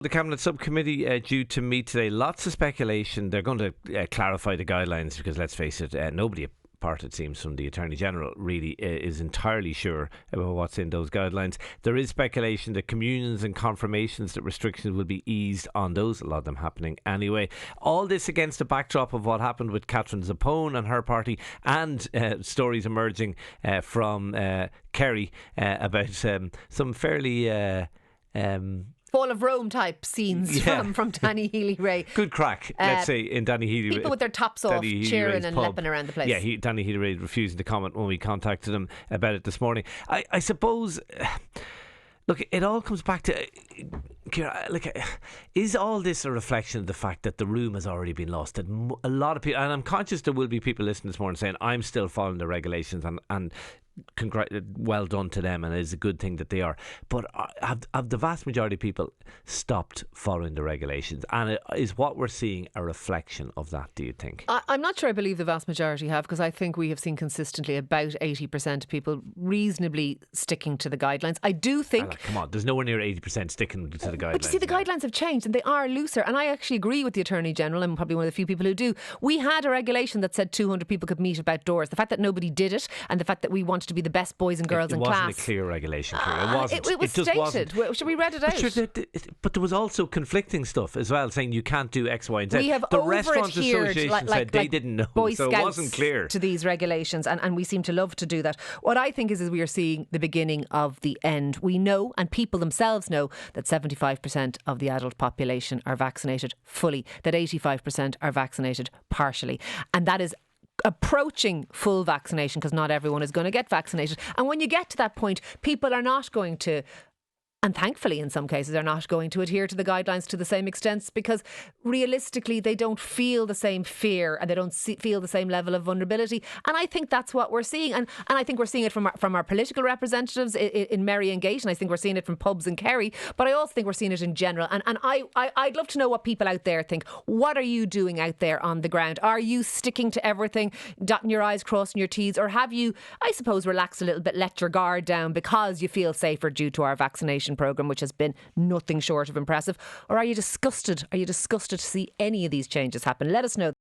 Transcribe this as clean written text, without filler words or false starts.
The Cabinet Subcommittee due to meet today. Lots of speculation. They're going to clarify the guidelines because, let's face it, nobody apart, it seems, from the Attorney General really is entirely sure about what's in those guidelines. There is speculation that communions and confirmations, that restrictions will be eased on those, a lot of them happening anyway. All this against the backdrop of what happened with Catherine Zappone and her party, and stories emerging from Kerry about some fairly Fall of Rome type scenes from Danny Healy-Rae. Good crack, let's say, in Danny Healy-Rae. People with their tops off, cheering and leaping around the place. Yeah, Danny Healy-Rae refusing to comment when we contacted him about it this morning. I suppose, look, it all comes back to, Ciara, is all this a reflection of the fact that the room has already been lost? That a lot of people, and I'm conscious there will be people listening this morning saying, I'm still following the regulations, and well done to them, and it's a good thing that they are, but have the vast majority of people stopped following the regulations? And is what we're seeing a reflection of that, do you think? I'm not sure I believe the vast majority have, because I think we have seen consistently about 80% of people reasonably sticking to the guidelines. I do think come on, there's nowhere near 80% sticking to the guidelines. But you see, the guidelines have changed and they are looser, and I actually agree with the Attorney General. I'm probably one of the few people who do. We had a regulation that said 200 people could meet outdoors. The fact that nobody did it, and the fact that we wanted to be the best boys and girls in class. It wasn't a clear regulation, Ciara. It wasn't. It was just stated. Wasn't. Should we read it out? But there was also conflicting stuff as well, saying you can't do X, Y and Z. We have the Restaurants Association said they didn't know, Boy so Scouts it wasn't clear to these regulations, and we seem to love to do that. What I think is we are seeing the beginning of the end. We know, and people themselves know, that 75% of the adult population are vaccinated fully, that 85% are vaccinated partially, and that is approaching full vaccination, because not everyone is going to get vaccinated. And when you get to that point, people are not going to, and thankfully in some cases are not going to, adhere to the guidelines to the same extent, because realistically they don't feel the same fear and they don't feel the same level of vulnerability. And I think that's what we're seeing, and I think we're seeing it from our political representatives in Merry and Gate, and I think we're seeing it from pubs in Kerry, but I also think we're seeing it in general. And I'd love to know what people out there think. What are you doing out there on the ground? Are you sticking to everything, dotting your I's, crossing your T's, or have you, I suppose, relaxed a little bit, let your guard down because you feel safer due to our vaccination programme, which has been nothing short of impressive? Or are you disgusted? Are you disgusted to see any of these changes happen? Let us know.